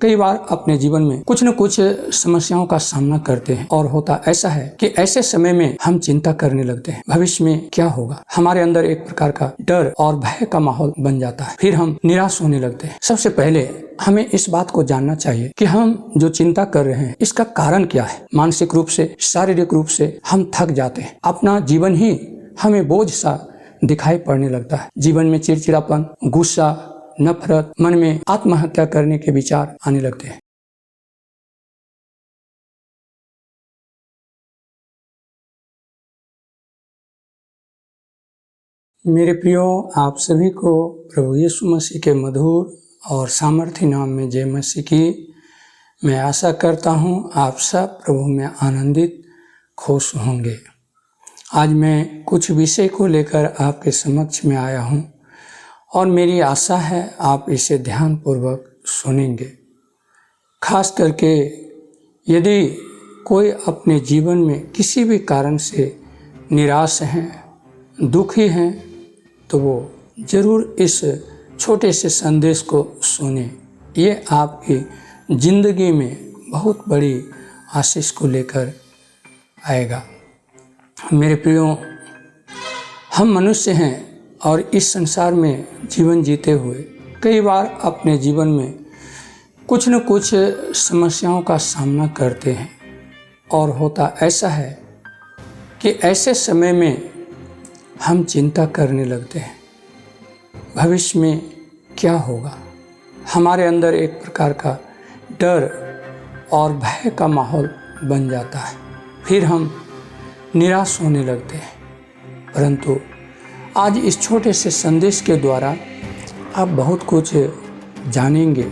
कई बार अपने जीवन में कुछ न कुछ समस्याओं का सामना करते हैं और होता ऐसा है कि ऐसे समय में हम चिंता करने लगते हैं, भविष्य में क्या होगा। हमारे अंदर एक प्रकार का डर और भय का माहौल बन जाता है, फिर हम निराश होने लगते हैं। सबसे पहले हमें इस बात को जानना चाहिए कि हम जो चिंता कर रहे हैं इसका कारण क्या है। मानसिक रूप से, शारीरिक रूप से हम थक जाते हैं, अपना जीवन ही हमें बोझ सा दिखाई पड़ने लगता है। जीवन में चिड़चिड़ापन, गुस्सा, नफरत, मन में आत्महत्या करने के विचार आने लगते हैं। मेरे प्रियो, आप सभी को प्रभु यीशु मसीह के मधुर और सामर्थी नाम में जय मसीह की। मैं आशा करता हूँ आप सब प्रभु में आनंदित, खुश होंगे। आज मैं कुछ विषय को लेकर आपके समक्ष में आया हूँ और मेरी आशा है आप इसे ध्यानपूर्वक सुनेंगे। खास करके यदि कोई अपने जीवन में किसी भी कारण से निराश हैं, दुखी हैं, तो वो ज़रूर इस छोटे से संदेश को सुने। ये आपकी ज़िंदगी में बहुत बड़ी आशीष को लेकर आएगा। मेरे प्रियो, हम मनुष्य हैं और इस संसार में जीवन जीते हुए कई बार अपने जीवन में कुछ न कुछ समस्याओं का सामना करते हैं और होता ऐसा है कि ऐसे समय में हम चिंता करने लगते हैं, भविष्य में क्या होगा। हमारे अंदर एक प्रकार का डर और भय का माहौल बन जाता है, फिर हम निराश होने लगते हैं। परंतु आज इस छोटे से संदेश के द्वारा आप बहुत कुछ जानेंगे,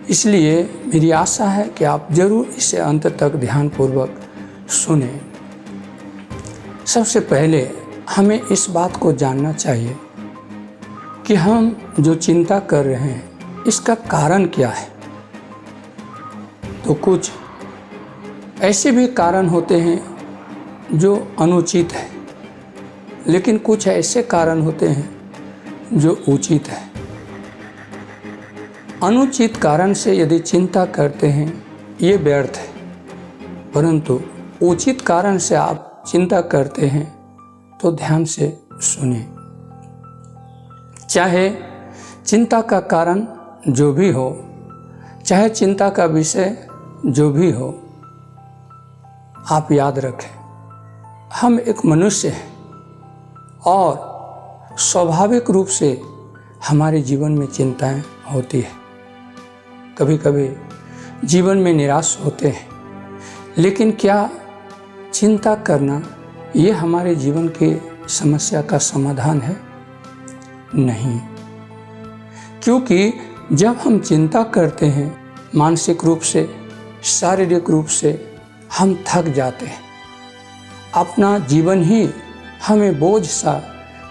इसलिए मेरी आशा है कि आप ज़रूर इसे अंत तक ध्यानपूर्वक सुनें। सबसे पहले हमें इस बात को जानना चाहिए कि हम जो चिंता कर रहे हैं इसका कारण क्या है। तो कुछ ऐसे भी कारण होते हैं जो अनुचित है, लेकिन कुछ ऐसे कारण होते हैं जो उचित है। अनुचित कारण से यदि चिंता करते हैं ये व्यर्थ है, परंतु उचित कारण से आप चिंता करते हैं तो ध्यान से सुनिए। चाहे चिंता का कारण जो भी हो, चाहे चिंता का विषय जो भी हो, आप याद रखें हम एक मनुष्य हैं और स्वाभाविक रूप से हमारे जीवन में चिंताएं होती है। कभी कभी जीवन में निराश होते हैं, लेकिन क्या चिंता करना ये हमारे जीवन की समस्या का समाधान है? नहीं, क्योंकि जब हम चिंता करते हैं मानसिक रूप से, शारीरिक रूप से हम थक जाते हैं, अपना जीवन ही हमें बोझ सा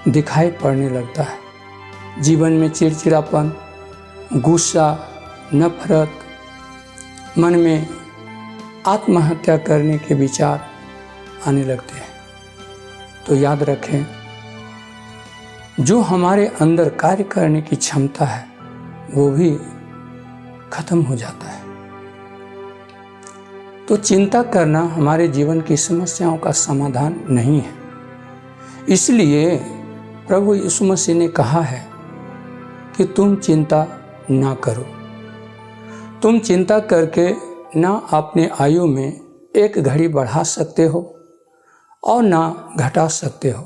दिखाई पड़ने लगता है। जीवन में चिड़चिड़ापन, गुस्सा, नफरत, मन में आत्महत्या करने के विचार आने लगते हैं। तो याद रखें, जो हमारे अंदर कार्य करने की क्षमता है वो भी खत्म हो जाता है। तो चिंता करना हमारे जीवन की समस्याओं का समाधान नहीं है। इसलिए प्रभु यीशु मसीह ने कहा है कि तुम चिंता ना करो। तुम चिंता करके ना अपने आयु में एक घड़ी बढ़ा सकते हो और ना घटा सकते हो।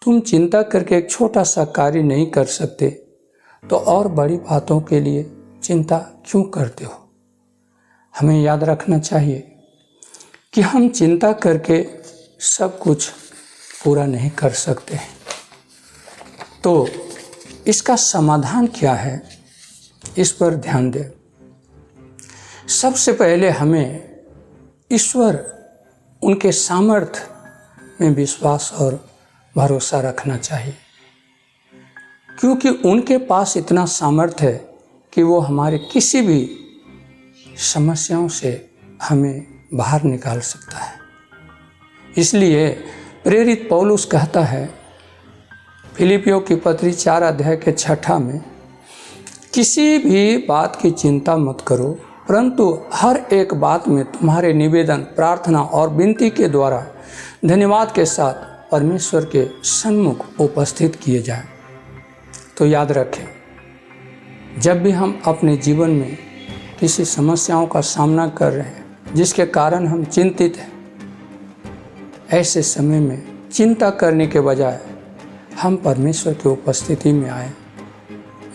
तुम चिंता करके एक छोटा सा कार्य नहीं कर सकते, तो और बड़ी बातों के लिए चिंता क्यों करते हो। हमें याद रखना चाहिए कि हम चिंता करके सब कुछ पूरा नहीं कर सकते। तो इसका समाधान क्या है, इस पर ध्यान दें। सबसे पहले हमें ईश्वर, उनके सामर्थ्य में विश्वास और भरोसा रखना चाहिए, क्योंकि उनके पास इतना सामर्थ्य है कि वो हमारे किसी भी समस्याओं से हमें बाहर निकाल सकता है। इसलिए प्रेरित पौलुस कहता है फिलिपियों की पत्री 4 अध्याय के 6 में किसी भी बात की चिंता मत करो, परंतु हर एक बात में तुम्हारे निवेदन, प्रार्थना और विनती के द्वारा धन्यवाद के साथ परमेश्वर के सन्मुख उपस्थित किए जाएं। तो याद रखें, जब भी हम अपने जीवन में किसी समस्याओं का सामना कर रहे हैं जिसके कारण हम चिंतित हैं, ऐसे समय में चिंता करने के बजाय हम परमेश्वर की उपस्थिति में आए,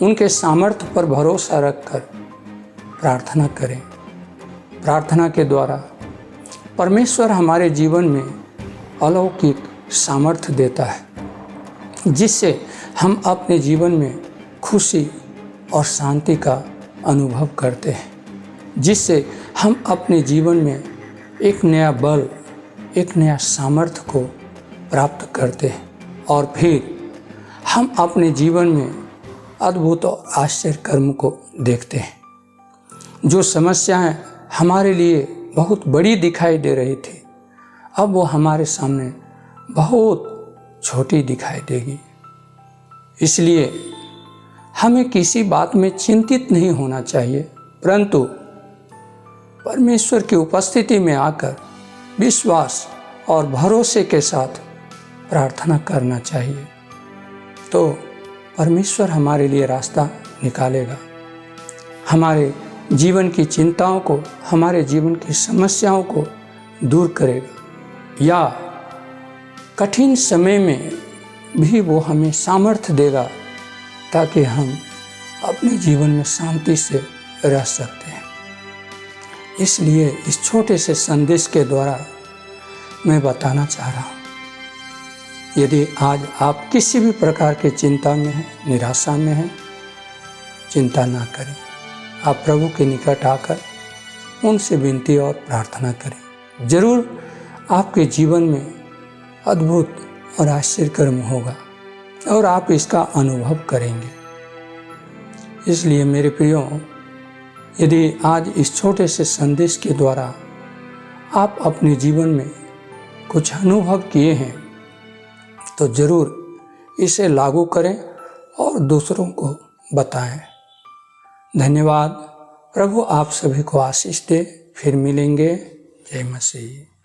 उनके सामर्थ्य पर भरोसा रखकर प्रार्थना करें। प्रार्थना के द्वारा परमेश्वर हमारे जीवन में अलौकिक सामर्थ्य देता है, जिससे हम अपने जीवन में खुशी और शांति का अनुभव करते हैं, जिससे हम अपने जीवन में एक नया बल, एक नया सामर्थ्य को प्राप्त करते हैं और फिर हम अपने जीवन में अद्भुत और आश्चर्य कर्म को देखते हैं। जो समस्याएं हमारे लिए बहुत बड़ी दिखाई दे रही थी, अब वो हमारे सामने बहुत छोटी दिखाई देगी। इसलिए हमें किसी बात में चिंतित नहीं होना चाहिए, परंतु परमेश्वर की उपस्थिति में आकर विश्वास और भरोसे के साथ प्रार्थना करना चाहिए। तो परमेश्वर हमारे लिए रास्ता निकालेगा, हमारे जीवन की चिंताओं को, हमारे जीवन की समस्याओं को दूर करेगा, या कठिन समय में भी वो हमें सामर्थ्य देगा ताकि हम अपने जीवन में शांति से रह सकते हैं। इसलिए इस छोटे से संदेश के द्वारा मैं बताना चाह रहा हूँ, यदि आज आप किसी भी प्रकार की चिंता में हैं, निराशा में हैं, चिंता ना करें। आप प्रभु के निकट आकर उनसे विनती और प्रार्थना करें। जरूर आपके जीवन में अद्भुत और आश्चर्य कर्म होगा और आप इसका अनुभव करेंगे। इसलिए मेरे प्रियो, यदि आज इस छोटे से संदेश के द्वारा आप अपने जीवन में कुछ अनुभव किए हैं, तो जरूर इसे लागू करें और दूसरों को बताएं। धन्यवाद। प्रभु आप सभी को आशीष दे। फिर मिलेंगे। जय मसीह।